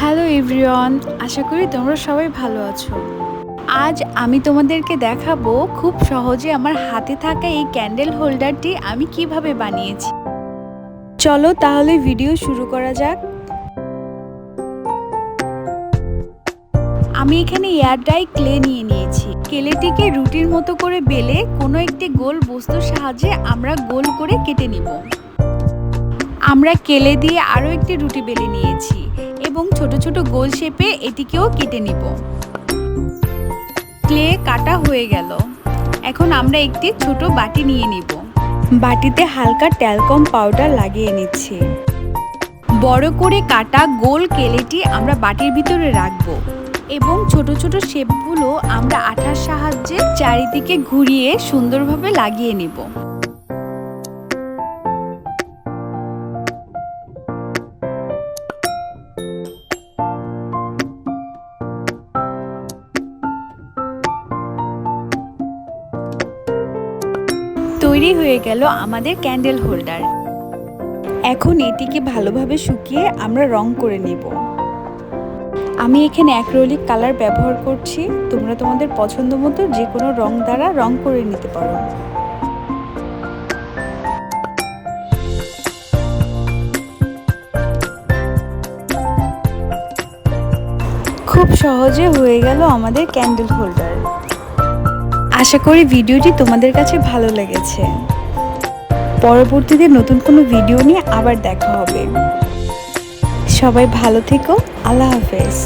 Hello everyone, আশা করি তোমরা সবাই ভালো আছো। আজ আমি তোমাদেরকে দেখাবো খুব সহজে আমার হাতে থাকা এই ক্যান্ডেল হোল্ডারটি আমি কিভাবে বানিয়েছি। চলো তাহলে ভিডিও শুরু করা যাক। আমি এখানে এয়ার ড্রাই ক্লে নিয়ে নিয়েছি। ক্লেটিকে রুটির মতো করে বেলে কোনো একটি গোল বস্তুর সাহায্যে আমরা গোল করে কেটে নিব। আমরা কেলে দিয়ে আরও একটি রুটি বেলে নিয়েছি এবং ছোট ছোট গোল শেপে এটিকেও কেটে নিব। ক্লে কাটা হয়ে গেল। এখন আমরা একটি ছোট বাটি নিয়ে নিব। বাটিতে হালকা ট্যালকম পাউডার লাগিয়ে নিচ্ছি। বড় করে কাটা গোল কেলেটি আমরা বাটির ভিতরে রাখব এবং ছোট ছোট শেপগুলো আমরা আঠার সাহায্যে চারিদিকে ঘুরিয়ে সুন্দরভাবে লাগিয়ে নিব। তৈরি হয়ে গেল আমাদের ক্যান্ডেল হোল্ডার। এখন এটিকে ভালোভাবে শুকিয়ে আমরা রং করে নেব। আমি এখানে অ্যাক্রিলিক কালার ব্যবহার করছি। তোমরা তোমাদের পছন্দ মতো যে কোনো রং দ্বারা রং করে নিতে পারো। খুব সহজে হয়ে গেল আমাদের ক্যান্ডেল হোল্ডার। আশা করি ভিডিওটি তোমাদের কাছে ভালো লেগেছে। পরবর্তীতে নতুন কোনো ভিডিও নিয়ে আবার দেখা হবে। সবাই ভালো থেকো। আল্লাহ হাফেজ।